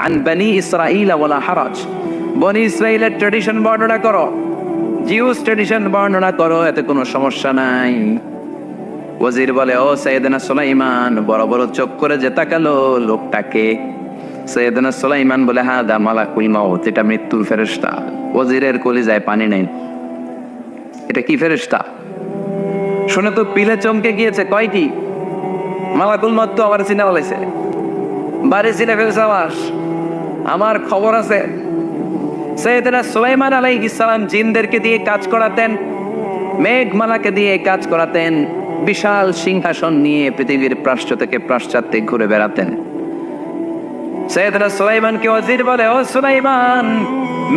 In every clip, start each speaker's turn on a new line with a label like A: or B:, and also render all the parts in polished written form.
A: আন বনি ইসরাঈল ওয়ালা হারাজ, বনি ইসরাইলের ট্র্যাডিশন বর্ণনা করো, জিউস ট্র্যাডিশন বর্ণনা করো, এতে কোনো সমস্যা নাই। ওয়াজির বলে, ও সাইয়েদনা সুলাইমান, বড় বড় চোখ করে যে তাকালো লোকটাকে। সাইয়েদনা সুলাইমান বলে, হাদা মালাকুল মাউত, এটা মৃত্যুর ফেরেশতা। ওয়াজিরের কলিজায় পানি নেই, এটা কি ফেরেশতা? শুনে তো পিলে চমকে গিয়েছে, কয় কি মালাকুল মাউত তো আমার চিনে বলেছে, বাড়ি চিনে ফেলছে, আমার খবর আছে। সাইয়েদনা সুলাইমান আলাইহিস সালাম জিনদেরকে দিয়ে কাজ করাতেন, মেঘমালাকে দিয়ে কাজ করাতেন, বিশাল সিংহাসন নিয়ে পৃথিবীর প্রাচ্য থেকে পাশ্চাত্যে ঘুরে বেড়াতেন। সাইয়েদনা সুলাইমানকে ওয়াজির বলে, ও সুলাইমান,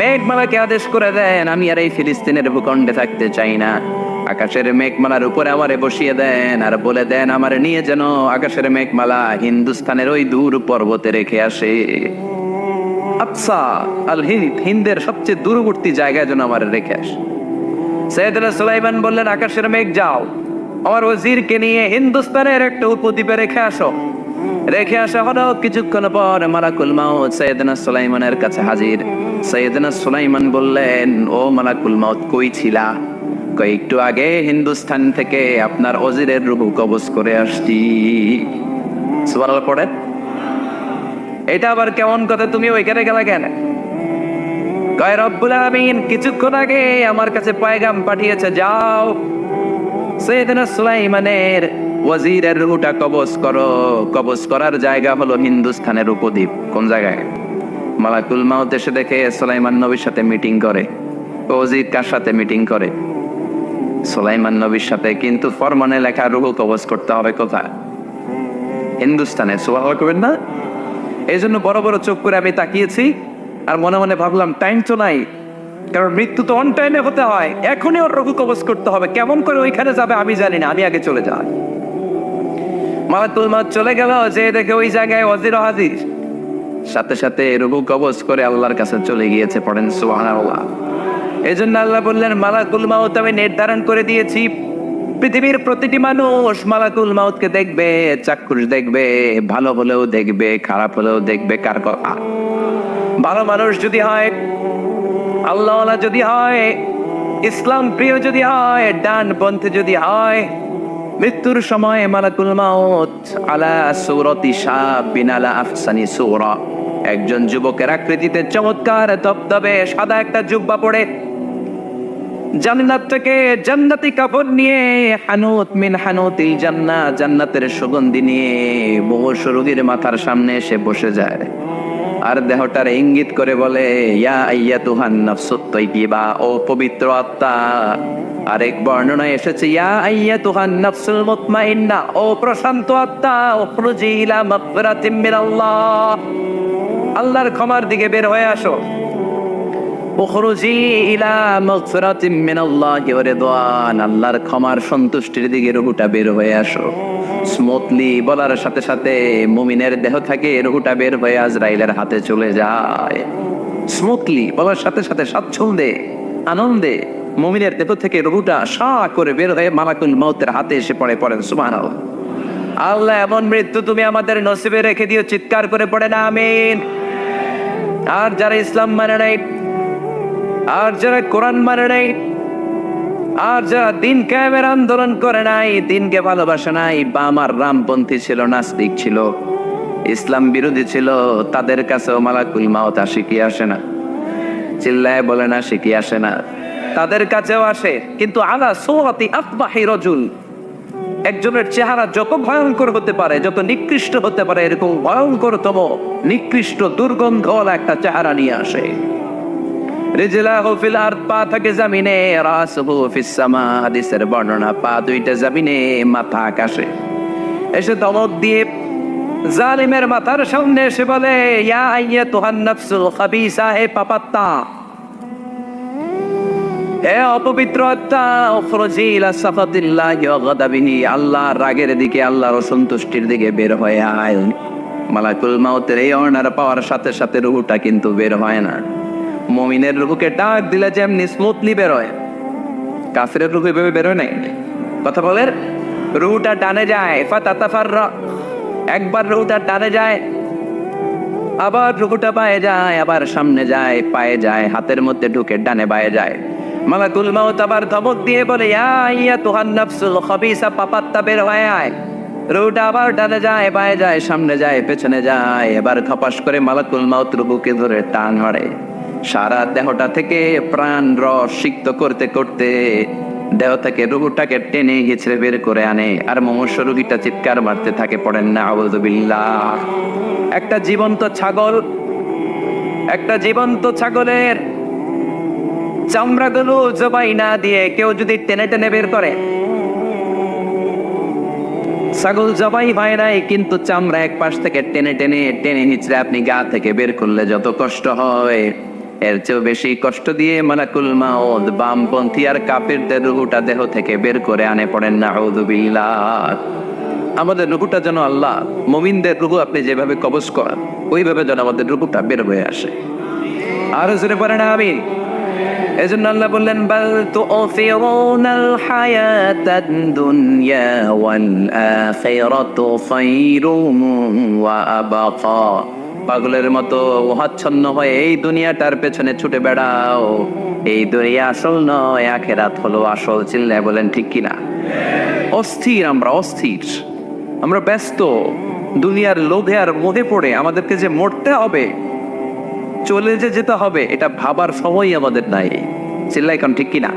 A: মেঘমালাকে আদেশ করে দেন, আমি আর এই ফিলিস্তিনের ভূখণ্ডে থাকতে চাই না। আকাশের মেঘমালার উপরে আমারে বসিয়ে দেন, আর বলে দেন আমারে নিয়ে যেন আকাশের মেঘমালা হিন্দুস্তানের ওই দূর পর্বতে রেখে আসে। আচ্ছা, আল হিন্দ, হিন্দের সবচেয়ে দূরবর্তী জায়গায় যেন আমার রেখে আসে। সাইয়েদনা সুলাইমান বললেন, আকাশের মেঘ যাও, আমার ওয়াজিরকে নিয়ে হিন্দুস্তানের একটা উপদ্বীপে রেখে আসো। রেখে আসা হলো। কিছুক্ষণ পর মালাকুল মাউত সাইয়েদনা সুলাইমানের কাছে হাজির। সাইয়েদনা সুলাইমান বললেন, ও মালাকুল মাউত, কই ছিলা? কই, একটু আগে হিন্দুস্তান থেকে আপনার ওয়াজিরের রূহ কবজ করে আসছি। সুবহানাল্লাহ পড়েন। এটা আবার কেমন কথা, তুমি ওইখানে গেলা কেন? কয়, রব্বুল আলামিন কিছুক্ষণ আগে আমার কাছে পয়গাম পাঠিয়েছে, যাও সাইয়েদনা সুলাইমানের ওয়াজিরের রূহটা কবজ করো। কবজ করার জায়গা হলো হিন্দুস্তানের উপদ্বীপ। কোন জায়গায়? মালাকুল মাউত এসে দেখে সুলাইমান নবীর সাথে মিটিং করে। ওয়াজির কার সাথে মিটিং করে? সুলাইমান নবীর সাথে। কিন্তু ফরমানে লেখা রূহ কবজ করতে হবে কোথায়? হিন্দুস্তানে। সুবহানাল্লাহ করবেন না? এই জন্য বড় বড় চোখ করে আমি তাকিয়েছি, আর মনে মনে ভাবলাম টাইম তো নাই, কারণ মৃত্যু তো অন টাইমে হতে হয়, এখনই ওর রূহ কবজ করতে হবে। কেমন করে ওইখানে যাবে আমি জানি না, আমি আগে চলে যাই। মালাকুল মাউত চলে গেল, যে দেখে ওই জায়গায় ওয়াজির হাজির। সাথে সাথে রূহ কবজ করে আল্লাহর কাছে চলে গিয়েছে। পড়েন সুবহানাল্লাহ। এই জন্য আল্লাহ বললেন, মালাকুল মাউত আমি নির্ধারণ করে দিয়েছি, পৃথিবীর প্রতিটি মানুষ মালাকুল মাউতকে দেখবে, চাক্ষুষ দেখবে, ভালো হলেও দেখবে, খারাপ হলেও দেখবে। কার কথা? ভালো মানুষ যদি হয়, আল্লাহওয়ালা যদি হয়, ইসলাম প্রিয় যদি হয়, ডান পন্থে যদি হয়, মৃত্যুর সময় মালাকুল মাউত আলা সূরাতি শাবিন আলা আহসানি সূরা, একজন যুবকের আকৃতিতে চমৎকার তবতবে সাদা একটা জুব্বা পরে, জান্নাত থেকে জান্নাতি কাপড় নিয়ে, হানুত মিন হানুতিল জান্নাত, জান্নাতের সুগন্ধি নিয়ে মুমূর্ষ রোগীর মাথার সামনে এসে বসে যায়, আর দেহটার ইঙ্গিত করে বলে, ইয়া আইয়াতুহান নাফসুত তাইয়্যিবা, ও পবিত্র আত্মা। আরেক বর্ণনায় এসেছে, ইয়া আইয়াতুহান নাফসুল মুতমাইন্না, ও প্রশান্ত আত্মা, উখরুজি ইলা মাগফিরাতিম মিনাল্লাহ, আল্লাহর ক্ষমার দিকে বের হয়ে আসো। উখরুজি ইলা মাগফিরাতিম মিনাল্লাহি ওয়া রিদওয়ান, আল্লাহর ক্ষমার সন্তুষ্টির দিকে রূহটা বের হয়ে আসো। স্মুথলি বলার সাথে সাথে মুমিনের দেহ থেকে রূহটা বের হয়ে আজরাইলের হাতে চলে যায়। স্মুথলি বলার সাথে সাথে স্বাচ্ছন্দ্যে, আনন্দে মুমিনের দেহ থেকে রূহটা সা করে বের হয়ে মালাকুল মাউতের হাতে এসে পড়ে। পড়েন সুবহানাল্লাহ। আল্লাহ এমন মৃত্যু তুমি আমাদের নসিবে রেখে দিও, চিৎকার করে পড়েন আমিন। আর যারা ইসলাম মানে নাই, আর যারা কোরআন মানে নাই, আর যারা দিন কায়েমের আন্দোলন করে নাই, দিনকে ভালোবাসে নাই, বাম আর রামপন্থী ছিল, নাস্তিক ছিল, ইসলাম বিরোধী ছিল, তাদের কাছেও মালাকুল মাউত আসে কি আসে না? চিল্লায় বলে না, আসে কি আসে না? তাদের কাছেও আসে, কিন্তু আলা সূরাতি আফবাহি রাজুল, একজনের চেহারা যত ভয়ঙ্কর হতে পারে, যত নিকৃষ্ট হতে পারে, এরকম ভয়ঙ্করতম নিকৃষ্ট দুর্গন্ধওয়ালা একটা চেহারা নিয়ে আসে। রিজলাহু ফিল আরদ, পা থাকে জমিনে, রাসুহু ফিস সামা, হাদিসের বর্ণনা, পা দুইটা জমিনে, মাথা আকাশে। এসে দমক দিয়ে জালিমের মাথার সামনে এসে বলে, ইয়া আইয়াতুহান নাফসুল খাবিসা, হে পাপাত্তা, হে অপবিত্র আত্মা, উখরুজি ইলা সাখাতিল্লাহি ওয়া গাদাবিহি, আল্লাহর রাগের দিকে, আল্লাহর অসন্তুষ্টির দিকে বের হয়ে আয়। মালাকুল মাউতের এই অর্ডার পাওয়ার সাথে সাথে রূহটা কিন্তু বের হয় না। মুমিনের রূহকে ডাক দিলে যেমনি স্মুথলি বের হয়, কাফিরের রূহ এভাবে বের হয় নাই। কথা বলেন, রূহটা টানে যায়, ফাতাতাফাররা, একবার রূহটা টানে যায়, আবার রুকুটা পায়ে যায়, আবার সামনে যায়, পায়ে যায়, হাতের মধ্যে ঢুকে ডানে বায়ে যায়। মালাকুল মাউত আবার ধমক দিয়ে বলে, ইয়া আইয়াতুহান নাফসুল খাবিসা, পাপাত্তা বের হয়ে আয়। রুটা আবার ডানে যায়, বায়ে যায়, সামনে যায়, পেছনে যায়। এবার খপাস করে মালাকুল মাউত রুহুকে ধরে টান মারে। সারা দেহটা থেকে প্রাণ রস সিক্ত করতে করতে দেহ থেকে রুহুটাকে টেনে হিচড়ে বের করে আনে। আর মুমূর্ষু রোগীটা চিৎকার মারতে থাকে, পড়েন না আউযুবিল্লাহ। একটা জীবন্ত ছাগল, একটা জীবন্ত ছাগলের চামড়াগুলো জবাই না দিয়ে কেউ যদি টেনে টেনে বের করে, ছাগল জবাই হয় নাই কিন্তু চামড়া এক পাশ থেকে টেনে টেনে টেনে হিচড়ে আপনি গা থেকে বের করলে যত কষ্ট হয়, এর চেয়েও বেশি কষ্ট দিয়ে মালাকুল মাউত বামপন্থী আর কাফিরদের রুহুটা দেহ থেকে বের করে আনে, পড়েন না আউযুবিল্লাহ। আমাদের রুহুটা যেন আল্লাহ, মুমিনদের রুহু আপনি যেভাবে কবজ করেন ওইভাবে যেন আমাদের রুহুটা বের হয়ে আসে। আর জোরে পড়েন আমিন। এজন্য আল্লাহ বললেন, বাল তুফিরুনাল হায়াতাদ দুনিয়া ওয়াল আখিরাতু খায়রুম ওয়া আবকা। পাগলের মতো ওহাচ্ছন্ন হয়ে এই দুনিয়াটার পেছনে ছুটে বেড়াও। এই দুনিয়া আসল নয়, আখিরাত হলো আসল। চিল্লায় বলেন ঠিক কিনা? অস্থির, আমরা অস্থির, আমরা ব্যস্ত দুনিয়ার লোভে আর মোহে পড়ে আমাদেরকে যে মরতে হবে, চলে যে যেতে হবে, এটা ভাবার সময় আমাদের নাই। চিল্লাই কোন ঠিক কিনা?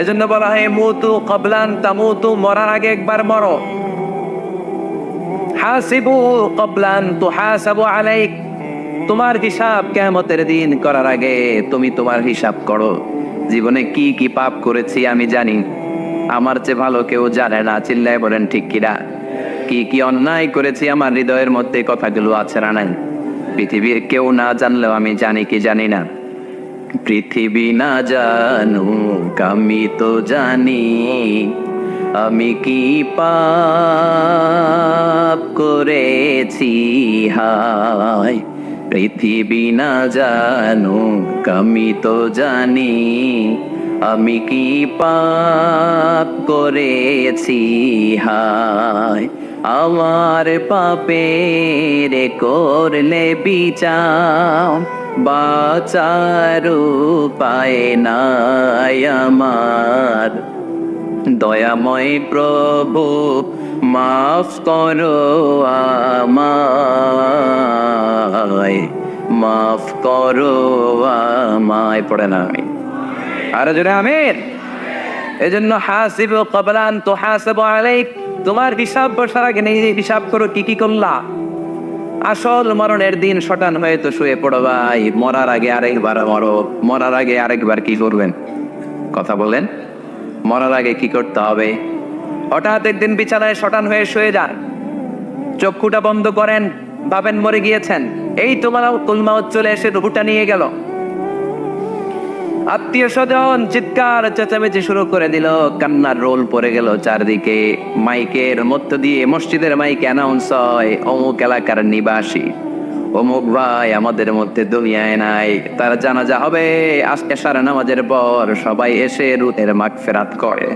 A: এজন্য বলা হয় মুতু ক্বাবলান তামুতু, মরার আগে একবার মরো। হাসিবু ক্বাবলান তুহাসাবু আলাইক, তোমার হিসাব কিয়ামতের দিন করার আগে তুমি তোমার হিসাব করো। জীবনে কি কি পাপ করেছি আমি জানি, আমার চেয়ে ভালো কেউ জানে না। চিল্লায় বলেন ঠিক কিনা? কি কি অন্যায় করেছি আমার হৃদয়ের মধ্যে কথাগুলো আছে না নাই? পৃথিবীর কেউ না জানলেও আমি জানি কি জানি না? পৃথিবী না জানুক আমি তো জানি, আমি কি পাপ করেছি হায়। পৃথিবী না জানুক আমি তো জানি, আমি কি পাপ করেছি হায়। আমার পাপের করলে বিচার, বাঁচার উপায় নাই আমার। দয়াময় প্রভু মাফ করো আমায়, মাফ করো আমায়। পড়ে না আমি আরো জোরে আমিন। এজন্য হাসিবু ক্বাবলান তুহাসাবু আলাইক, তোমার হিসাব বসার আগে নিজে হিসাব করো কি কি করলা। আসল মরণের দিন শটান হয়ে তো শুয়ে পড়ো ভাই, মরার আগে আরেকবার মরো। মরার আগে আরেকবার কি করবেন? কথা বলেন, মরার আগে কি করতে হবে? হঠাৎ একদিন বিছানায় শটান হয়ে শুয়ে যান, চক্ষুটা বন্ধ করেন, ভাবেন মরে গিয়েছেন। এই তোমার কুলমাউত চলে এসে রুহুটা নিয়ে গেল। আত্মীয় স্বজন চিৎকার চেঁচামেচি শুরু করে দিল, কান্নার রোল পড়ে গেল চারদিকে। মাইকের মধ্য দিয়ে, মসজিদের মাইকে অ্যানাউন্স হয়, অমুক এলাকার নিবাসী অমুক ভাই আমাদের মধ্যে দুনিয়ায় নাই, তার জানাজা হবে আজকে এশার নামাজের পর। সবাই এসে রুহের মাগফিরাত করে,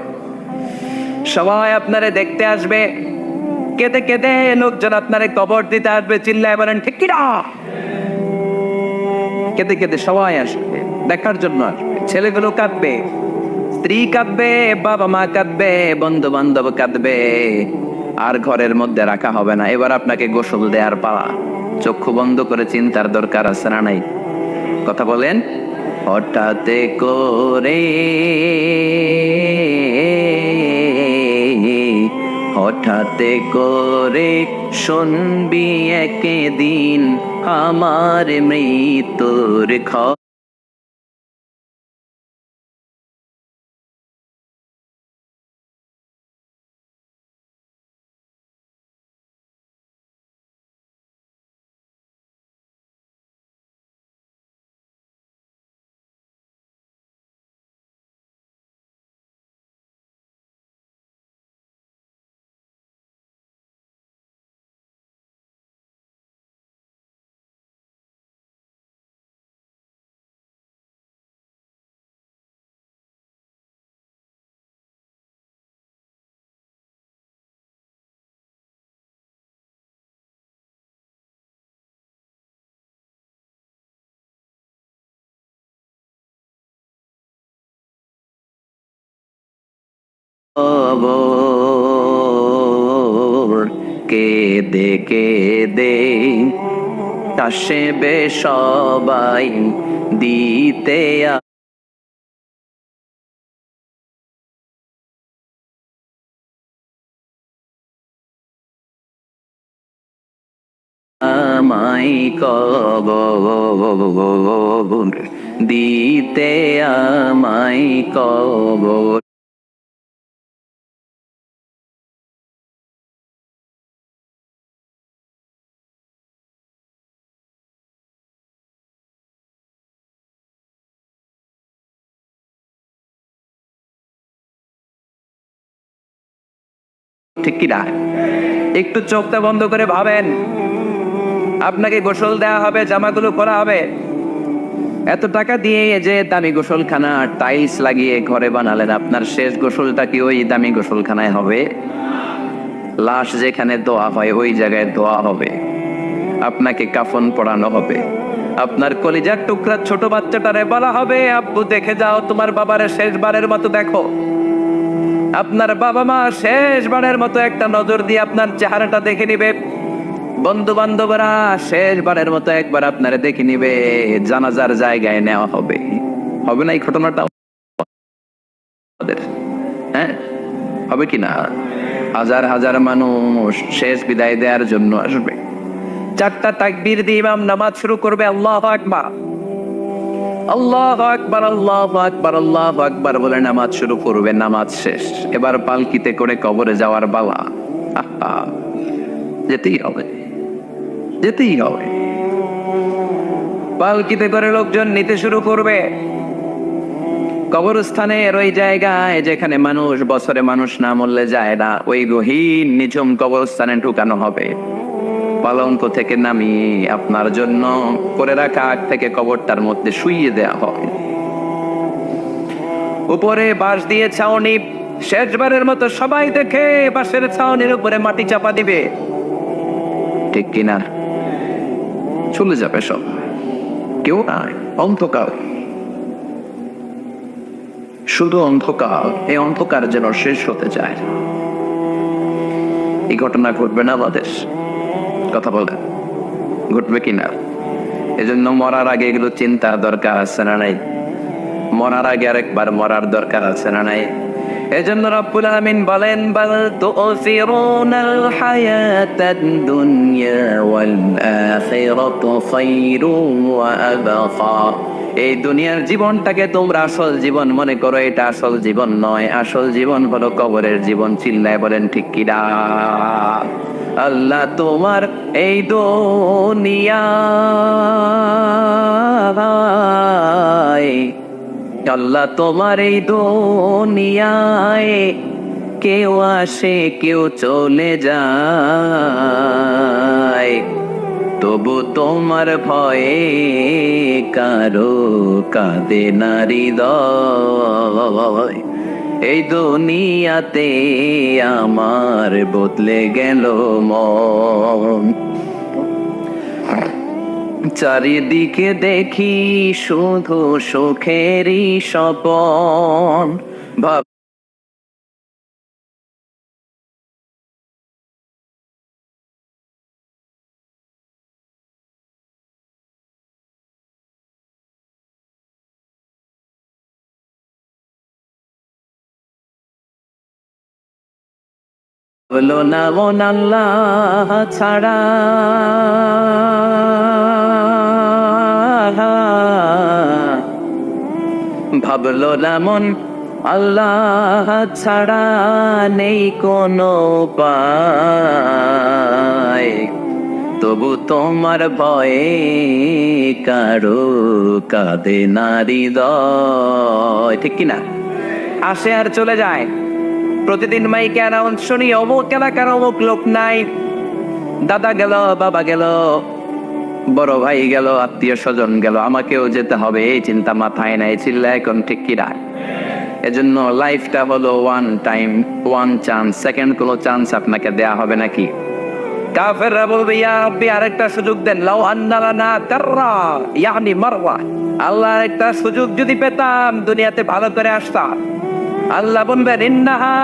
A: সবাই আপনারে দেখতে আসবে, কেঁদে কেঁদে লোকজন আপনারে কবর দিতে আসবে। চিল্লায় বলেন ঠিক কিনা? কেঁদে কেঁদে সবাই আসবে, দেখার জন্য আসবে। ছেলেগুলো কাঁদবে, স্ত্রী কাঁদবে, বাবা মা কাঁদবে, বন্ধু বান্ধব কাঁদবে। আর ঘরের মধ্যে রাখা হবে না। এবার আপনাকে গোসল দেওয়ার পালা। চক্ষু বন্ধ করে চিন্তার দরকার আছে না নাই? কথা বলেন। হঠাৎ করে, হঠাৎ করে শুনবি একদিন আমার মৃত্যুর খবর। কেদে কেদে আসবে সবাই দিতে আমায় কবর দিতে আমায় কবর। ঠিক কি না? একটু চোখটা বন্ধ করে ভাবেন, আপনাকে গোসল দেওয়া হবে, জামাগুলো পরা হবে, এত টাকা দিয়ে যে দামি গোসলখানা টাইলস লাগিয়ে ঘরে বানালেন, আপনার শেষ গোসলটা কি ওই দামি গোসলখানায় হবে? লাশ যেখানে দোয়া হয় ওই জায়গায় দোয়া হবে, আপনাকে কাফন পরানো হবে, আপনার কলিজার টুকরা ছোট বাচ্চাটারে বলা হবে আব্বু দেখে যাও তোমার বাবারে শেষবারের মতো দেখো। আপনার বাবা মা শেষবারের মতো একটা নজর দিয়ে আপনার চেহারাটা দেখে নিবে, বন্ধু বান্ধবরা শেষবারের মতো একবার আপনারে দেখে নিবে, জানাজার জায়গায় নেওয়া হবে। হবে না এই ঘটনাটা আমাদের? হ্যাঁ, হবে কি না? হাজার হাজার মানুষ শেষ বিদায় দেওয়ার জন্য আসবে। চারটা তাকবীর দিয়ে ইমাম নামাজ শুরু করবে, আল্লাহু আকবার, আল্লাহু আকবার, আল্লাহু আকবার, আল্লাহু আকবার বলে নামাজ শুরু করবে। নামাজ শেষ, এবার পালকিতে করে কবরে যাওয়ার পালা। আহা, যেতেই হবে, যেতেই হবে। পালকিতে করে লোকজন নিতে শুরু করবে। কবরস্থানের ওই জায়গায় যেখানে মানুষ বছরে মানুষ না মরলে যায় না, ওই গহীন নিঝুম কবরস্থানে ঢুকানো হবে। পালঙ্ক থেকে নামিয়ে আপনার জন্য করে রাখা আগ থেকে কবরটার মধ্যে শুইয়ে দেয়া হয়। উপরে বাঁশ দিয়ে ছাউনি, শেষবারের মতো সবাই দেখে বাঁশের ছাউনির উপরে মাটি চাপা দিবে। ঠিক কিনা? চলে যাবে সব, কেউ নাই, অন্ধকার, শুধু অন্ধকার। এই অন্ধকার যেন শেষ হতে চায়। এই ঘটনা ঘটবে না আমাদের? কথা বলে ঘটবে কিনা? এজন্য মরার আগে এগুলো চিন্তার দরকার আছে না নাই? মরার আগে আরেকবার মরার দরকার আছে না নাই? এজন্য রব্বুল আলামিন বলেন, বাল তুসিরুনাল হায়াতাদ দুনিয়া ওয়াল আখিরাতু খায়রুন ওয়া আবকা। এই দুনিয়ার জীবনটাকে তোমরা আসল জীবন মনে করো, এটা আসল জীবন নয়। আসল জীবন হলো কবরের জীবন। চিল্লায় বলেন ঠিক কি না? আল্লাহ তোমার এই দুনিয়ায়, আল্লাহ তোমার এই দুনিয়ায় কেউ আসে কেউ চলে যায়, তবু তোমার ভয়ে কারো কাঁদে না হৃদয়। এই দুনিয়াতে আমার বদলে গেল মন, চারিদিকে দেখি শুধু সুখেরই স্বপন। বলো না মন আল্লাহ ছাড়া, ভাবলো না মন আল্লাহ ছাড়া নেই কোনো উপায়, তবু তোমার ভয়ে কারো কাঁদে না হৃদয়। ঠিক কিনা? আসে আর চলে যায়। প্রতিদিন মাইকে অ্যানাউন্স শুনি, অমুক এলাকার অমুক লোক নাই, দাদা গেল, বাবা গেল, বড় ভাই গেল, আত্মীয় স্বজন গেল, আমাকেও যেতে হবে, এই চিন্তা মাথায় নাই। চিল্লা এখন ঠিক কিনা? এজন্য লাইফটা হলো one time, one chance, second কোনো চান্স আপনাকে দেয়া হবে নাকি? কাফেররা বলবে ইয়া রাব্বি আরেকটা সুযোগ দেন, লাউ আন্না লানা কাররা ইয়ানি মাররা, আল্লাহ একটা সুযোগ যদি পেতাম দুনিয়াতে ভালো করে আসতাম। আল্লাহ বলবেন ইন্নাহা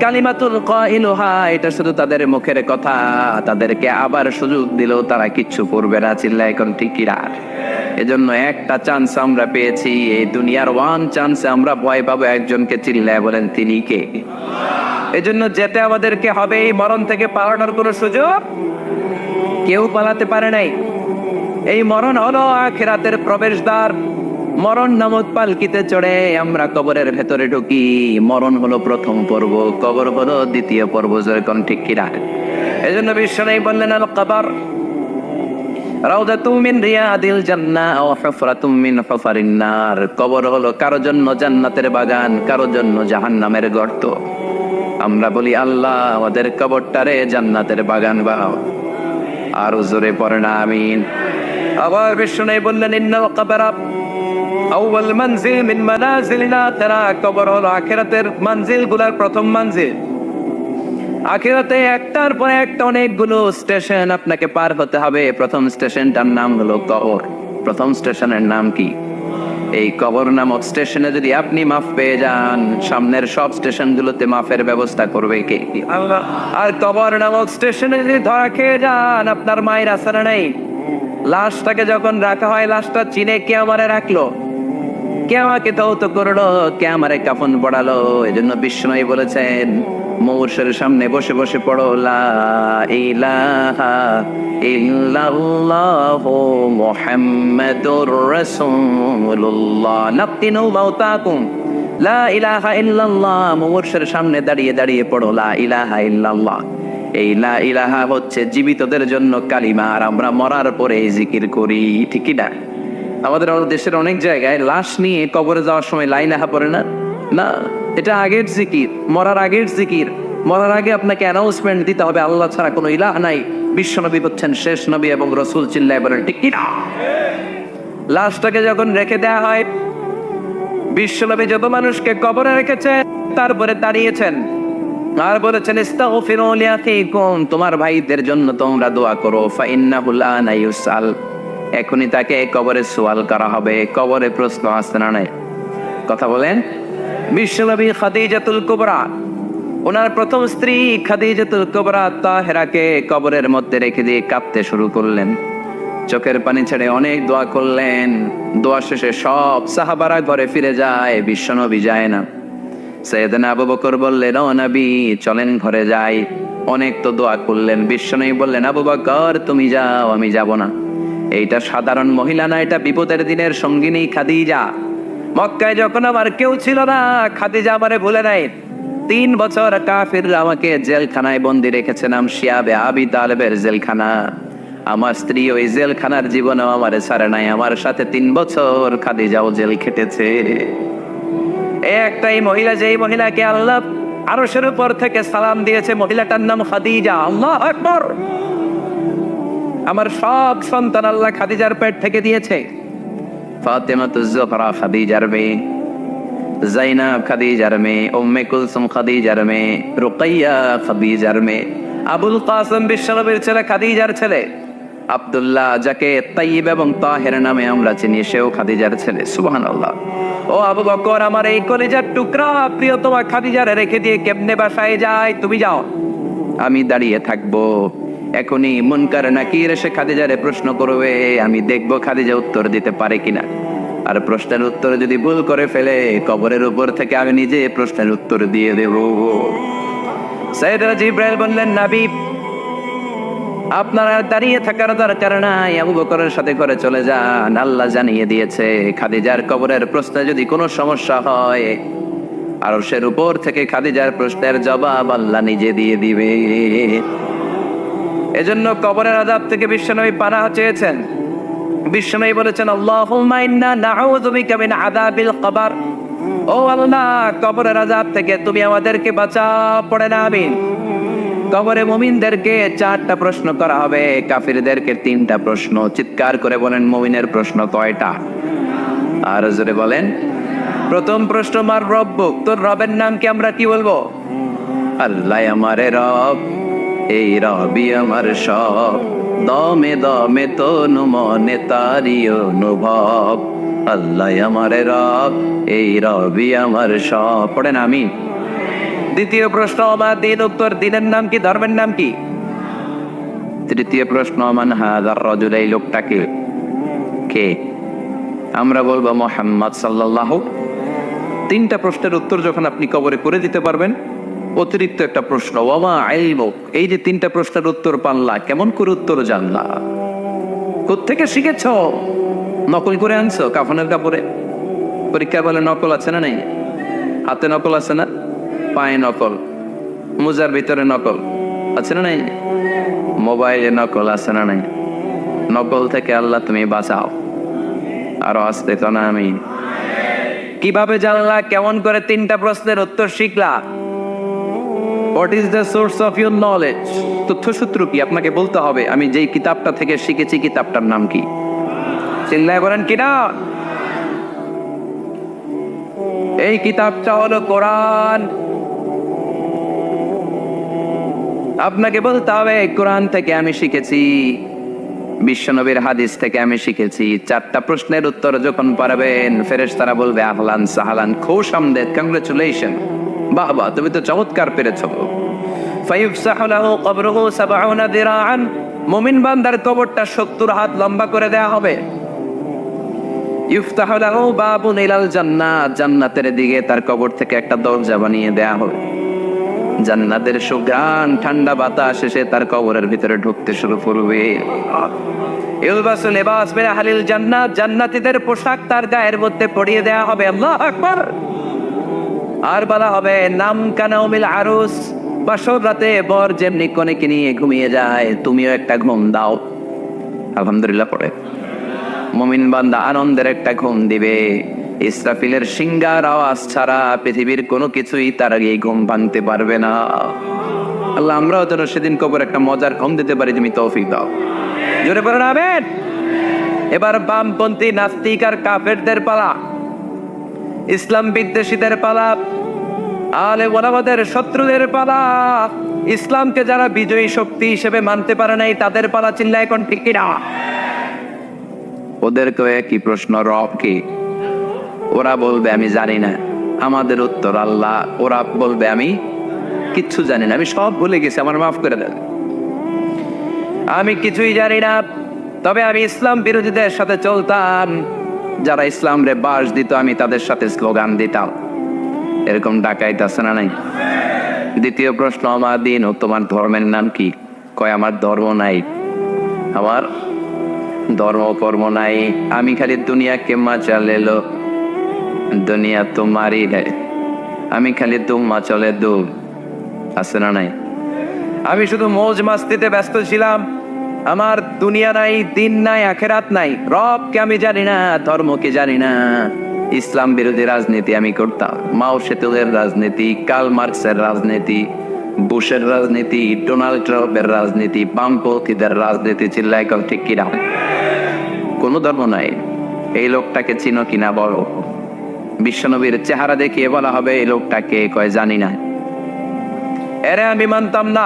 A: কালিমাতুল কাইলুহা, এটা শুধু তাদের মুখের কথা, তাদেরকে আবার সুযোগ দিলেও তারা কিচ্ছু করবে না। চিল্লা এখন ঠিক কিনা? এজন্য একটা চান্স আমরা পেয়েছি, এই দুনিয়ার ওয়ান চান্সে আমরা ভয় পাবো একজনকে। চিল্লায় বলেন তিনি কে? এজন্য যেতে আমাদেরকে হবে। এই মরণ থেকে পালানোর কোনো সুযোগ কেউ পালাতে পারে নাই। এই মরণ হলো আখিরাতের প্রবেশদ্বার। মরণ নামক পালকিতে চড়ে আমরা কবরের ভেতরে ঢুকি। মরণ হলো প্রথম পর্ব, কবর হলো দ্বিতীয় পর্ব। যেরকম ঠিক কিনা? এজন্য বিশ্বনবী বললেন আল কবর রাউদাতুম মিন রিয়াদিল জান্নাহ ওয়া হুফরাতুম মিন হুফারিন নার। কবর হলো কারো জন্য জান্নাতের বাগান, কারো জন্য জাহান্নামের গর্ত। আমরা বলি আল্লাহ আমাদের কবরটারে জান্নাতের বাগান বানাও। আর জোরে পড়েন আমিন। আবার বিশ্বনবী বললেন ইন্নাল কবরা আউয়াল মানজিল মিন মানাজিলিল আখিরা। কবর হলো আখিরাতের মানজিল গুলার প্রথম মানজিল। আখিরাতে একটার পর একটা অনেকগুলো স্টেশন আপনাকে পার হতে হবে। প্রথম স্টেশনটার নাম হলো কবর। প্রথম স্টেশনের নাম কি? এই কবর নামক স্টেশনে যদি আপনি মাফ পেয়ে যান, সামনের সব স্টেশন গুলোতে মাফের ব্যবস্থা করবে কে? আল্লাহ। আর কবর নামক স্টেশনে যদি ধরা খেয়ে যান, আপনার মায়ের আসারা নেই। লাশটাকে যখন রাখা হয়, লাশটা চিনে কে আমারে রাখলো, কে আমাকে তৌত করলো, কে আমারে কাফন পড়ালো। এজন্য বিষ্ণুই বলেছেন মৌর্ষের সামনে বসে বসে পড়ো লা ইলাহা ইল্লাল্লাহু মুহাম্মাদুর রাসূলুল্লাহ নাফতিনু মাউতাকুম। লা ইলাহা ইল্লাল্লাহ, মৌর্ষের সামনে দাঁড়িয়ে দাঁড়িয়ে পড়ো লা ইলাহা ইল্লাল্লাহ। এই লা ইলাহা হচ্ছে জীবিতদের জন্য কালিমা, আর আমরা মরার পরে এই জিকির করি। ঠিকই না? আমাদের দেশের অনেক জায়গায় লাশ নিয়ে কবরে যাওয়ার সময় লা ইলাহা পড়ে না। না, এটা আগের জিকির, মরার আগের জিকির। মরার আগে আপনাকে অ্যানাউন্সমেন্ট দিতে হবে আল্লাহ ছাড়া কোনো ইলাহ নাই, বিশ্বনবী হচ্ছেন শেষ নবী এবং রাসূল। চিল্লায় বলেন ঠিক কি না? লাশটাকে যখন রেখে দেয়া হয়, বিশ্বনবী যত মানুষকে কবরে রেখেছেন তারপরে দাঁড়িয়েছেন আর বলেছেন ইস্তাগফিরু লিআখিকুম, তোমার ভাইদের জন্য তোমরা দোয়া করো। ফাইন্নাহু আনা ইউসাল, এখনই তাকে কবরে সওয়াল করা হবে। কবরে প্রশ্ন আসছে না নাই? কথা বলেন। বিশ্বনবী খাদিজাতুল কুবরা, ওনার প্রথম স্ত্রী খাদিজাতুল কুবরা তাহেরাকে কবরের মধ্যে রেখে দিয়ে কাঁদতে শুরু করলেন। চোখের পানি ছেড়ে অনেক দোয়া করলেন। দোয়া শেষে সব সাহাবারা ঘরে ফিরে যায়, বিশ্বনবী যায় না। সাইয়েদনা আবু বকর বললেন ও নবী চলেন ঘরে যাই। অনেক তো দোয়া করলেন। বিশ্বনবী বললেন আবু বকর তুমি যাও, আমি যাব না। এইটা সাধারণ মহিলা না, এটা বিপদের দিনের সঙ্গিনী খাদিজা। মক্কায় যখন আমার কেউ ছিল না, খাদিজা আমারে ভুলে নাই। 3 বছর কাফিররা আমাকে জেলখানায় বন্দি রেখেছে, নাম শিয়াবে আবি তালেবের জেলখানা। আমার স্ত্রী ওই জেলখানার জীবনেও আমারে ছাড়ে নাই। আমার সাথে 3 বছর খাদিজাও জেল খেটেছে। একটাই মহিলা, যেই মহিলাকে আল্লাহ আরশের উপর থেকে সালাম দিয়েছে, মহিলাটার নাম খাদিজা। আল্লাহু আকবার। আমার সব সন্তান আল্লাহ খাদিজার পেট থেকে দিয়েছে। ফাতেমাতুজ জোহরা খাদিজার মেয়ে, জাইনাব খাদিজার মেয়ে, উম্মে কুলসুম খাদিজার মেয়ে, রুকাইয়া খাদিজার মেয়ে, আবুল কাসেম বিশ্বনবীর ছেলে খাদিজার ছেলে, আব্দুল্লাহ যাকে তাইয়্যিব এবং তাহের নামে আমরা চিনি, সেও খাদিজার ছেলে। সুবহানাল্লাহ। ও আবু বকর, আমার এই কলিজার টুকরা প্রিয়তমা খাদিজারে রেখে দিয়ে কেমনে বাসায় যায়? তুমি যাও, আমি দাঁড়িয়ে থাকবো। এখনই মুনকার নাকির এসে খাদিজারে প্রশ্ন করবে, আমি দেখবো খাদিজা উত্তর দিতে পারে কিনা। আর প্রশ্নের উত্তর যদি ভুল করে ফেলে, কবরের উপর থেকে আমি নিজে প্রশ্নের উত্তর দিয়ে দেব। সাইয়েদনা জিবরাইল বললেন নবী আপনারা দাঁড়িয়ে থাকার দরকার নাই, আবু বকরের সাথে করে চলে যান। আল্লাহ জানিয়ে দিয়েছে খাদিজার কবরের প্রশ্নে যদি কোনো সমস্যা হয়, আরশের উপর থেকে খাদিজার প্রশ্নের জবাব আল্লাহ নিজে দিয়ে দিবে। এজন্য কবরের আযাব থেকে বিশ্বনবী পানাহ চেয়েছেন। বিশ্বনবী বলেছেন আল্লাহুম্মা ইন্না নাউযু বিকা মিন আযাবিল কবর। ও আল্লাহ, কবরের আযাব থেকে তুমি আমাদেরকে বাঁচাও। পড়েন আমিন। কবরে মুমিনদেরকে 4টা প্রশ্ন করা হবে, কাফিরদেরকে 3টা প্রশ্ন। চিৎকার করে বলেন মুমিনের প্রশ্ন কয়টা? আর জোরে বলেন। প্রথম প্রশ্ন মার রব্বুক, তোর রবের নাম কি? আমরা কি বলবো? আল্লাহ আমারে রব, এই রবই আমার সব। দমে দমে তনু মনে তারি অনুভব, আল্লাহ আমার রব, এই রবি আমার সব। পড়েন আমি। দ্বিতীয় প্রশ্ন, আমার দিন, উত্তর দিনের নাম কি, ধর্মের নাম কি? তৃতীয় প্রশ্ন, মান হাযার রাজুল, এই লোকটাকে কে? আমরা বলবো মুহাম্মদ সাল্লাল্লাহু। তিনটা প্রশ্নের উত্তর যখন আপনি কবরে করে দিতে পারবেন, অতিরিক্ত একটা প্রশ্ন, ওয়ামা ইলমুক, এই যে তিনটা প্রশ্নের উত্তর পাল্লা, কেমন করে উত্তর জানলা? কোত্থেকে শিখেছ? নকল করে আনছো কাফনের কাপড়ে? পরীক্ষায় বলে নকল আছে না নাই? হাতে নকল আছে না? পায়ে নকল, মোজার ভিতরে নকল আছে না নাই? মোবাইলে নকল আছে না নাই? নকল থেকে আল্লাহ তুমি বাঁচাও। আরো আসতে তো না আমি। কিভাবে জানলা? কেমন করে তিনটা প্রশ্নের উত্তর শিখলা? What is the source of your knowledge? তথ্যসূত্র কি? আপনাকে বলতে হবে আমি যেই কিতাবটা থেকে শিখেছি কিতাবটার নাম কি। চিল্লায় বলেন কিনা? এই কিতাবটা হলো কোরআন। আপনাকে বলতে হবে কোরআন থেকে আমি শিখেছি, বিশ্বনবীর হাদিস থেকে আমি শিখেছি। চারটা প্রশ্নের উত্তর যখন পারবেন, ফেরেশতারা বলবে আহলান সাহলান, খুশ আমদেদ, কংগ্রেচুলেশন, বাহ বাহ, তুমি তো চমৎকার পেরেছো। ফায়ুফসাহু লাহু কবরুহু ৭০ যিরাআন, মুমিন বান্দার কবরটা ৭০ হাত লম্বা করে দেয়া হবে। ইফতাহু লাহু বাবুন ইলাল জান্নাত, জান্নাতের দিকে তার কবর থেকে একটা দরজা বানিয়ে দেয়া হবে। জান্নাতের সুঘ্রাণ ঠান্ডা বাতাস এসে তার কবরের ভিতরে ঢুকতে শুরু করবে। ইলবাসু লিবাস মিন আহলিল জান্নাত, জান্নাতীদের পোশাক তার গায়ের মধ্যে পরিয়ে দেয়া হবে। আল্লাহু আকবার। আর বলা হবে নাম কানাউমিল আরুস, বাসর রাতে বর যেমনি কনেকে নিয়ে ঘুমিয়ে যায়, তুমিও একটা ঘুম দাও। আলহামদুলিল্লাহ পড়ে মুমিন বান্দা আনন্দের একটা ঘুম দিবে। ইসরাফিলের সিংগার আওয়াজ ছাড়া পৃথিবীর কোনো কিছুই তার আগে ঘুম ভাঙতে পারবে না। আল্লাহ আমরাও যেন সেদিন কবর একটা মজার ঘুম দিতে পারি, তুমি তৌফিক দাও। জোরে বলেন আমিন। এবার বামপন্থী নাস্তিক আর কাফেরদের পালা, ইসলাম বিদ্বেষীদের পালা, আলে ওলামাদের শত্রুদের পালা, ইসলামকে যারা বিজয়ী শক্তি হিসেবে মানতে পারে নাই তাদের পালা। চিল্লায় এখন ঠিক কিনা? ওদেরকে একই প্রশ্ন, রব কি? ওরা বলবে আমি জানি না। আমাদের উত্তর আল্লাহ। ওরা বলবে আমি কিচ্ছু জানি না, আমি সব ভুলে গেছি, আমার মাফ করে দেন, আমি কিছুই জানি না। তবে আমি ইসলাম বিরোধীদের সাথে চলতাম, যারা ইসলাম রে বাস দিত আমি তাদের সাথে স্লোগান দিতাম। এরকম ডাকাইত আছে না নাই? দ্বিতীয় প্রশ্ন, আমার দিন ও তোমার ধর্মের নাম কি? কয় আমার ধর্ম নাই, আমার ধর্ম কর্ম নাই, আমি খালি দুনিয়াকে মাচালে লো, দুনিয়া তোমারই হে, আমি খালি তুম্মা চলে দু, আছে না নাই? আমি শুধু মৌজ মাস্তিতে ব্যস্ত ছিলাম, আমার দুনিয়া নাই, দিন নাই, আখেরাত নাই, রবকে আমি জানি না, ধর্মকে জানি না। ইসলাম বিরোধী রাজনীতি আমি করতাম, মাও সেতুলের রাজনীতি, কার্ল মার্কসের রাজনীতি, বুশের রাজনীতি, ডোনাল্ড ট্রাম্পের রাজনীতি, বামপন্থীদের রাজনীতি। চিল্লায় কল ঠিক কিনা? কোনো ধর্ম নাই। এই লোকটাকে চিনো কিনা বলো। বিশ্বনবীর চেহারা দেখিয়ে বলা হবে এই লোকটাকে, কয় জানি না। এরে আমি মানতাম না,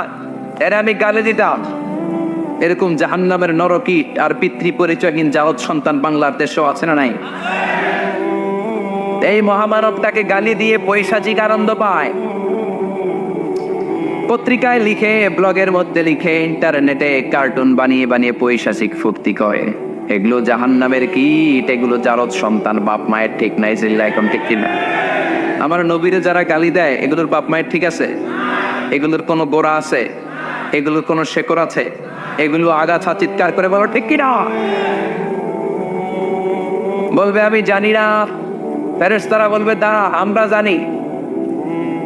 A: এরে আমি গালি দিতাম। এরকম জাহান্নামের নরকীট আর পিতৃ পরিচয়হীন জাওয়াত সন্তান বাংলার দেশেও আছে না নাই? এই মহামানবটাকে গালি দিয়ে পৈশাচিক আনন্দ পায়। পত্রিকায় লিখে, ব্লগের মধ্যে লিখে, ইন্টারনেটে কার্টুন বানিয়ে বানিয়ে পৈশাচিক ফুর্তি করে। এগুলো জাহান্নামের কীট, এগুলো জারদ সন্তান, বাপ মায়ের ঠিক নাই। চিল্লা এখন ঠিক কিনা? আমার নবীরে যারা গালি দেয় এগুলোর বাপ মায়ের ঠিক আছে? এগুলোর কোনো গোড়া আছে? এগুলোর কোনো শেকড় আছে? এগুলো আগাছা চিৎকার করে বলো ঠিক কিনা? বলবে আমি জানি না। ফেরেশতারা বলবে দাঁড়া, আমরা জানি।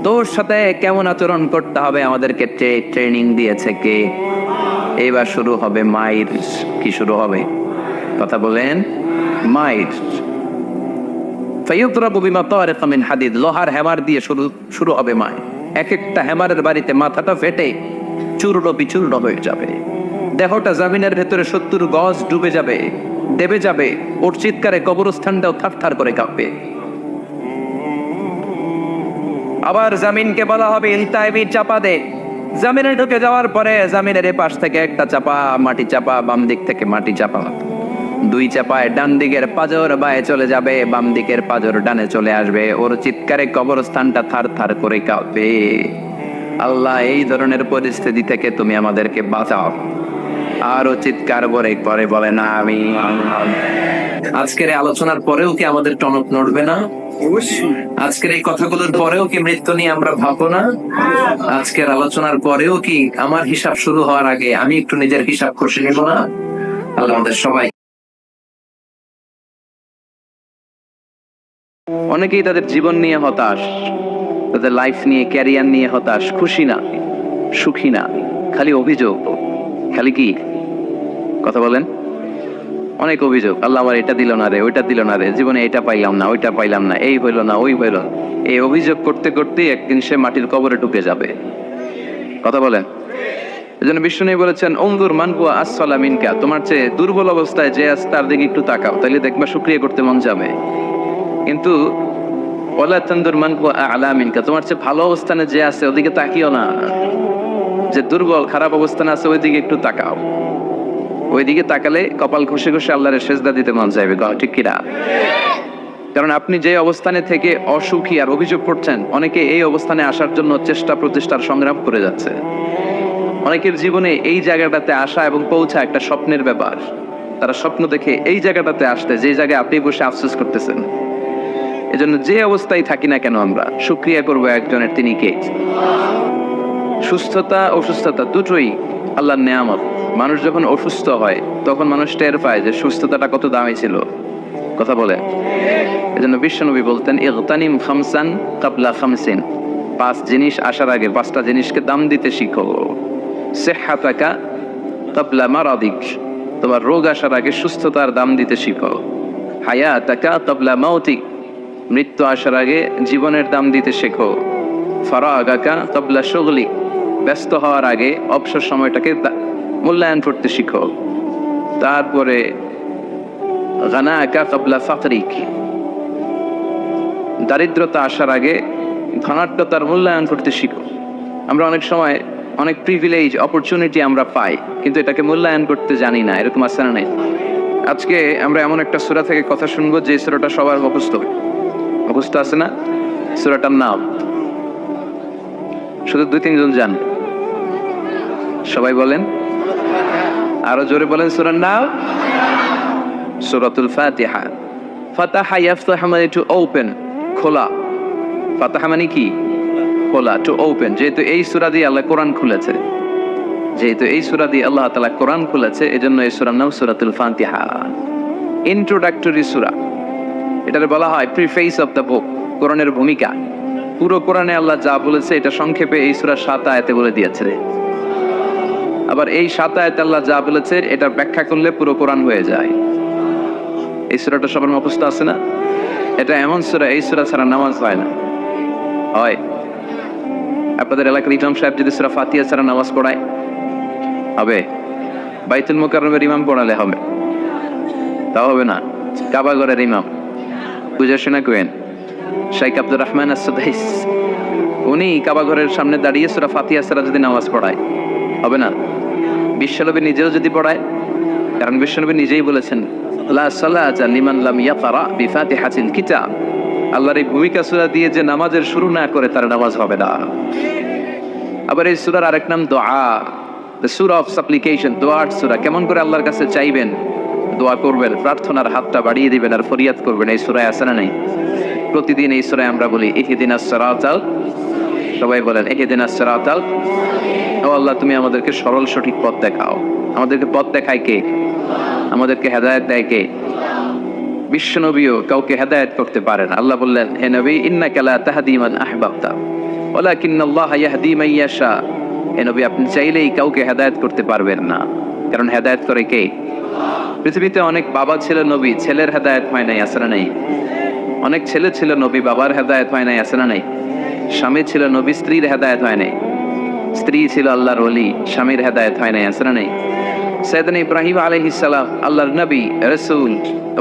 A: তোর সাথে কেমন আচরণ করতে হবে আমাদেরকে ট্রেনিং দিয়েছে কে? এইবার শুরু হবে মাইর। কি শুরু হবে? কথা বলেন। মাইর। ফায়ুদরাবু বিমা তারিকা মিন হাদিদ, লোহার হ্যামার দিয়ে শুরু হবে মাই। এক একটা হ্যামারের বাড়িতে মাথাটা ফেটে চূর্ণ বিচূর্ণ হয়ে যাবে, দেহটা জমিনের ভেতরে ৭০ গজ ডুবে যাবে, দেবে যাবে। ওর চিৎকারে কবরস্থানটাও থারথার করে কাঁপবে। আবার জমিনকে বলা হবে ইলতাইবি, চাপা দে। জমিনে ঢুকে যাওয়ার পরে জমিনের এ পাশ থেকে একটা চাপা মাটি চাপা, বাম দিক থেকে মাটি চাপা, দুই চাপায় ডান দিকের পাজর বায়ে চলে যাবে, বাম দিকের পাজর ডানে চলে আসবে। ওর চিৎকারে কবরস্থানটা থার থার করে কাঁপবে। আল্লাহ, এই ধরনের পরিস্থিতি থেকে তুমি আমাদেরকে বাঁচাও। আরো চিৎকার করে পরে বলে না আমি। আজকের আলোচনার পরেও কি আমাদের টনক নড়বে না? আজকের এই কথাগুলোর পরেও কি মৃত্যু নিয়ে আমরা ভাববো না? আজকের আলোচনার পরেও কি আমার হিসাব শুরু হওয়ার আগে আমি একটু নিজের হিসাব কষে নিব না? আল্লাহ আমাদের সবাই। অনেকেই তাদের জীবন নিয়ে হতাশ, তাদের লাইফ নিয়ে, ক্যারিয়ার নিয়ে হতাশ, খুশি না, সুখী না, খালি অভিযোগ। খালি কি কথা বলেন? অনেক অভিযোগ। আল্লাহ আমার এটা দিল না রে, ওইটা দিল না রে, জীবনে এটা পাইলাম না, ওইটা পাইলাম না, এই হইল না, ওই হইল। এই অভিযোগ করতে করতে একদিন সে মাটির কবরে ঢুকে যাবে। কথা বলেন? এজন্য বিষ্ণু বলেছেন, অঙ্গুর মানহুয়া আসফালা মিনকা, তোমার চেয়ে দুর্বল অবস্থায় যে আছে তার দিকে একটু তাকাও, তাইলে দেখবা শুকরিয়া করতে মন যাবে। কিন্তু ওয়ালা তানদুর মানহুয়া আ'লা মিনকা, তোমার চেয়ে ভালো অবস্থানে যে আছে ওদিকে তাকিও না। যে দুর্বল খারাপ অবস্থানে আছে ওইদিকে একটু তাকাও। ওইদিকে তাকালে কপাল ঘষে ঘষে আল্লাহর সেজদা দিতে মন চাইবে। ঠিক কিনা? কারণ আপনি যে অবস্থানে থেকে অসুখী আর অভিযোগ করছেন, অনেকে এই অবস্থানে আসার জন্য চেষ্টা প্রচেষ্টার সংগ্রাম করে যাচ্ছে। অনেকের জীবনে এই জায়গাটাতে আসা এবং পৌঁছা একটা স্বপ্নের ব্যাপার। তারা স্বপ্ন দেখে এই জায়গাটাতে আসতে, যে জায়গায় আপনি বসে আফসোস করতেছেন। এজন্য যে অবস্থায় থাকি না কেন আমরা শুকরিয়া করবো একজনের, তিনি কে? সুস্থতা অসুস্থতা দুটোই আল্লাহর নেয়ামত। মানুষ যখন অসুস্থ হয় তখন মানুষ টের পায় যে সুস্থতাটা কত দামি ছিল। কথা বলে? এজন্য বিশ্বনবী বলতেন, ইগতানিম খামসান কাবলা খামসিন, 5 জিনিস আসার আগে 5টা জিনিসকে দাম দিতে শিখো। সিহহাতাকা কাবলা মারাদিক, তোমার রোগ আসার আগে সুস্থতার দাম দিতে শিখো। হায়াতাকা কাবলা মাউতিক, মৃত্যু আসার আগে জীবনের দাম দিতে শেখো। ফারাগাকা কাবলা শুগলিক, ব্যস্ত হওয়ার আগে অবসর সময়টাকে মূল্যায়ন করতে শিখো। তারপরে গানাকা কাবলা ফাকরিক, দারিদ্রতা আসার আগে ধনাঢ্যতার মূল্যায়ন করতে শিখো। আমরা অনেক সময় অনেক প্রিভিলেজ অপরচুনিটি আমরা পাই, কিন্তু এটাকে মূল্যায়ন করতে জানি না। এরকম আছে না? নাই? আজকে আমরা এমন একটা সূরা থেকে কথা শুনবো যে সূরাটা সবার মুখস্থ। মুখস্থ আছে না? সূরাটার নাম শুধু 2-3 জন জান। সবাই বলেন, আরো জোরে বলেন সূরার নাম। সূরাতুল ফাতিহা। ফাতাহা ইয়াফতাহু মানে টু ওপেন, খোলা। ফাতাহা মানে কি? খোলা, টু ওপেন। যেহেতু এই সূরা দিয়ে আল্লাহ কোরআন খুলেছে, যেহেতু এই সূরা দিয়ে আল্লাহ তাআলা কোরআন খুলেছে, এজন্য এই সূরার নাম সূরাতুল ফাতিহা। ইন্ট্রোডাক্টরি সূরা, এটাকে বলা হয় প্রিফেস অফ দ্য বুক, কোরআনের ভূমিকা। পুরো কোরআনে আল্লাহ যা বলেছে এটা সংক্ষেপে এই সূরার 7 আয়াতে বলে দিয়েছে। আবার এই 7 আয়াতে আল্লাহ যা বলেছে এটা ব্যাখ্যা করলে পুরো কোরআন হয়ে যায়। এই সূরাটা সবার মুখস্থ আছে না? এটা এমন সূরা, এই সূরা ছাড়া নামাজ হয় না। হয়? আপনাদের এলাকার ইমাম সাহেব যদি সূরা ফাতিহা ছাড়া নামাজ পড়ায় হবে? বাইতুল মুকাররমের ইমাম পড়ালে হবে? তাও হবে না। কাবা ঘরের ইমাম বুঝে শোনা কোয়েন শাইখ আব্দুর রহমান as-সুদাইস, উনি কাবা ঘরের সামনে দাঁড়িয়ে সূরা ফাতিহা ছাড়া যদি নামাজ পড়ায় হবে না? বিশ্বনবী নিজেও যদি পড়ায়, কারণ বিশ্বনবী নিজেই বলেছেন, লা সালাতা লিমান লাম ইয়াকরা বিফাতিহাতিল কিতাব, আল্লাহর এই ভূমিকা সূরা দিয়ে যে নামাজের শুরু না করে তার নামাজ হবে না। আবার এই সূরার আরেক নাম দোয়া, দ্য সূরা অফ সাপ্লিকেশন, দোয়ার সূরা। কেমন করে আল্লাহর কাছে চাইবেন, দোয়া করবেন, প্রার্থনার হাতটা বাড়িয়ে দিবেন আর ফরিয়াদ করবেন। এই সূরায় আছে না? নাই? প্রতিদিন এই সূরায় আমরা বলি ইহদিনাস সিরাতাল, সবাই বলেন ইহদিনাস সিরাতাল। ও আল্লাহ, তুমি আমাদেরকে সরল সঠিক পথ দেখাও। আমাদেরকে পথ দেখায় কে? আমাদেরকে হেদায়েত দেয় কে? বিশ্বনবীও কাউকে হেদায়েত করতে পারেন। আল্লাহ বললেন, হে নবী, ইন্নাকা লা তাহদি মান আহবাবতা ওয়ালাকিন্নাল্লাহা ইয়াহদি মান ইয়াশা। হে নবী, আপনি চাইলেই কাউকে হেদায়েত করতে পারবেন না, কারণ হেদায়েত করে কে? পৃথিবীতে অনেক বাবা ছিল নবী, ছেলের হেদায়েত হয় নাই, আছে না? নাই? অনেক ছেলে ছিল নবী, বাবার হেদায়েত হয় নাই, আছে না? নাই? স্বামী ছিল নবী, স্ত্রীর হেদায়েত হয় নাই। স্ত্রী ছিল আল্লাহর ওলি, স্বামীর হেদায়েত হয় নাই, আছে না? নাই? সাইয়েদনা ইব্রাহিম আলাইহিস সালাম আল্লাহর নবী, রাসূল,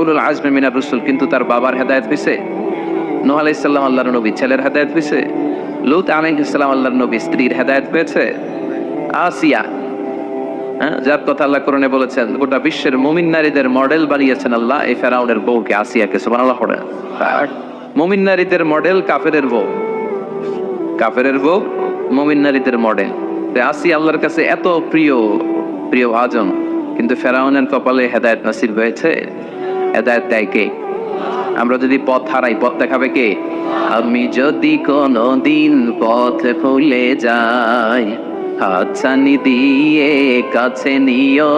A: উলুল আজমি মিনার রাসূল, কিন্তু তার বাবার হেদায়েত হইছে? নূহ আলাইহিস সালাম আল্লাহর নবী, ছেলের হেদায়েত হইছে? লূত আলাইহিস সালাম আল্লাহর নবী, স্ত্রীর হেদায়েত হয়েছে? আসিয়া, যার কথা আল্লাহ কোরআনে বলেছেন গোটা বিশ্বের মুমিন নারীদের মডেল বানিয়েছেন আল্লাহ এই ফেরাউনের বউকে আসিয়াকে। সুবহানাল্লাহ। মুমিন নারীদের মডেল কাফেরের বউ, কাফেরের বউ মুমিন নারীদের মডেল। আসিয়া আল্লাহর কাছে এত প্রিয়, প্রিয় ভাজন, কিন্তু ফেরাউনের কপালে হেদায়েত নসিব হয়েছে। হেদায়েত দেয় কে? আমরা যদি পথ হারাই, পথ দেখাবে কে? আমি যদি কোনো দিন পথ ভুলে যাই, হাতছানি দিয়ে কাছে নিও,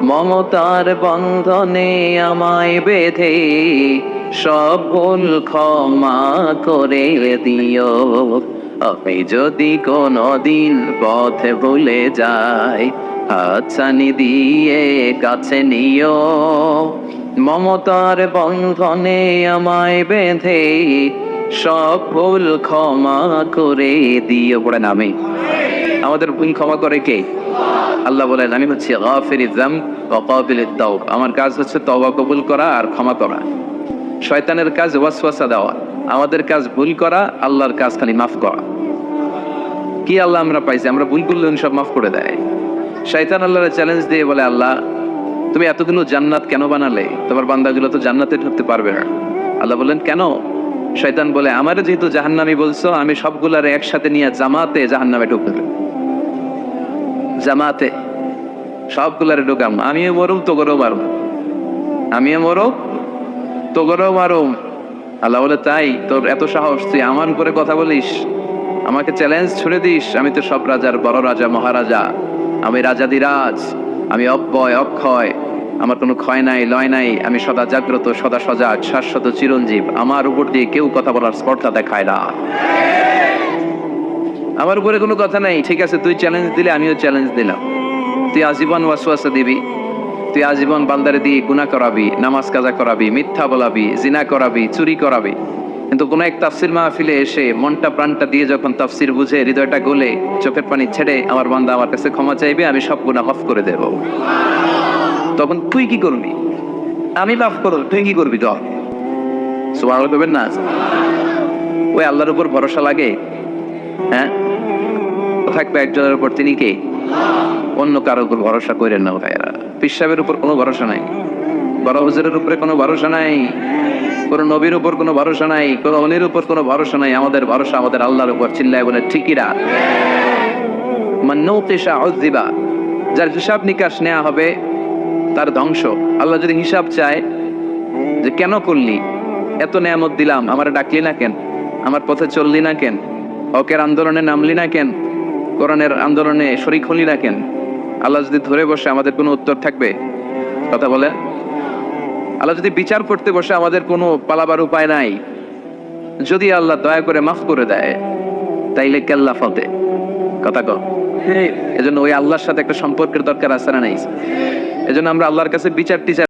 A: মমতার বন্ধনে আমায় বেঁধে সব ভুল ক্ষমা করে দিও। আমি যদি কোনো দিন পথ ভুলে যাই, হাতছানি দিয়ে কাছে নিও, মমতার বন্ধনে আমায় বেঁধে সব ভুল ক্ষমা করে দিও। পড়ে নামে আমাদের ভুল ক্ষমা করে কে? আল্লাহ বলেন আমি হচ্ছে গাফিরিয যামব ওয়া কাবিলিত তাওব। আমার কাজ হচ্ছে তওবা কবুল করা আর ক্ষমা করা। শয়তানের কাজ ওয়াসওয়াসা দেওয়া, আমাদের কাজ ভুল করা, আল্লাহর কাজ খালি মাফ করা। কি আল্লাহ আমরা পাইছি, আমরা ভুল করলে সব মাফ করে দেয়। শয়তান আল্লাহর চ্যালেঞ্জ দিয়ে বলে, আল্লাহ তুমি এতগুলো জান্নাত কেন বানালে? তোমার বান্দাগুলো তো জান্নাতে ঢুকতে পারবে না। আল্লাহ বললেন কেন? শয়তান বলে, আমারে যেহেতু জাহান্নামী বলছো, আমি সবগুলার একসাথে নিয়ে জামাতে জাহান্নামে ঢুকবে, জামাতে সবগুলারে ঢুকাম। আমিও মরুম তো গরো মারুম, আমিও মরো তো গরো মারুম। আল্লাহ বলে, তাই তোর এত সাহস, তুই আমার উপরে কথা বলিস, আমাকে চ্যালেঞ্জ ছুড়ে দিস? আমি তো সব রাজার বড় রাজা, মহারাজা, আমি রাজাদিরাজ, আমি অব্যয় অক্ষয়, আমার কোনো ক্ষয় নাই লয় নাই, আমি সদা জাগ্রত, সদা সজাগ, শাশ্বত চিরঞ্জীব, আমার উপর দিয়ে কেউ কথা বলার স্পর্ধা দেখায় না, আমার উপরে কোনো কথা নাই। ঠিক আছে, তুই চ্যালেঞ্জ দিলে আমিও চ্যালেঞ্জ দিলাম। তুই আজীবন ওয়াসওয়াসা দিবি, তুই আজীবন বান্দারে দিয়ে গুনাহ করাবি, নামাজ কাজা করাবি, মিথ্যা বলাবি, জিনা করাবি, চুরি করাবি, কিন্তু কোন এক তাফসির মাহফিলে এসে মনটা প্রাণটা দিয়ে যখন তাফসির বুঝে, হৃদয়টা গলে, চোখের পানি ছেড়ে আমার বান্দা আমার কাছে ক্ষমা চাইবে, আমি সব গুনাহ মাফ করে দেব। তখন তুই কি করবি? আমি মাফ করব, তুই কি করবি? তো সুবহানাল্লাহ বলবেন না? ওই আল্লাহর উপর ভরসা লাগে। হ্যাঁ, থাকবে একজনের উপর, তিনি কে? অন্য কারোর উপর ভরসা করেন না ভাইরা। পিসাবের উপর কোনো ভরসা নাই, বড় হুজুরের উপরে কোনো ভরসা নাই, কোন নবীর উপর কোনো ভরসা নাই, কোন অলির উপর কোনো ভরসা নাই। আমাদের ভরসা আমাদের আল্লাহর উপর। চিল্লায় বলে ঠিকিরা। মান নুকিশা উযিবা, যার হিসাব নিকাশ নেওয়া হবে তার ধ্বংস। আল্লাহ যদি হিসাব চায় যে কেন করলি, এত নেয়ামত দিলাম, আমারে ডাকলি না কেন, আমার পথে চললি না কেন, হকের আন্দোলনে নামলি না কেন, কোরআনের আন্দোলনে শরীক হলি না কেন, আল্লাহ যদি ধরে বসে আমাদের কোনো উত্তর থাকবে? কথা বলে। আল্লাহ যদি বিচার করতে বসে আমাদের কোনো পালাবার উপায় নাই। যদি আল্লাহ দয়া করে মাফ করে দেয়, তাইলে কেল্লা ফতে। কথা কও। এজন্য ওই আল্লাহর সাথে একটা সম্পর্কের দরকার আছে না নাই? এজন্য আমরা আল্লাহর কাছে বিচার টিচার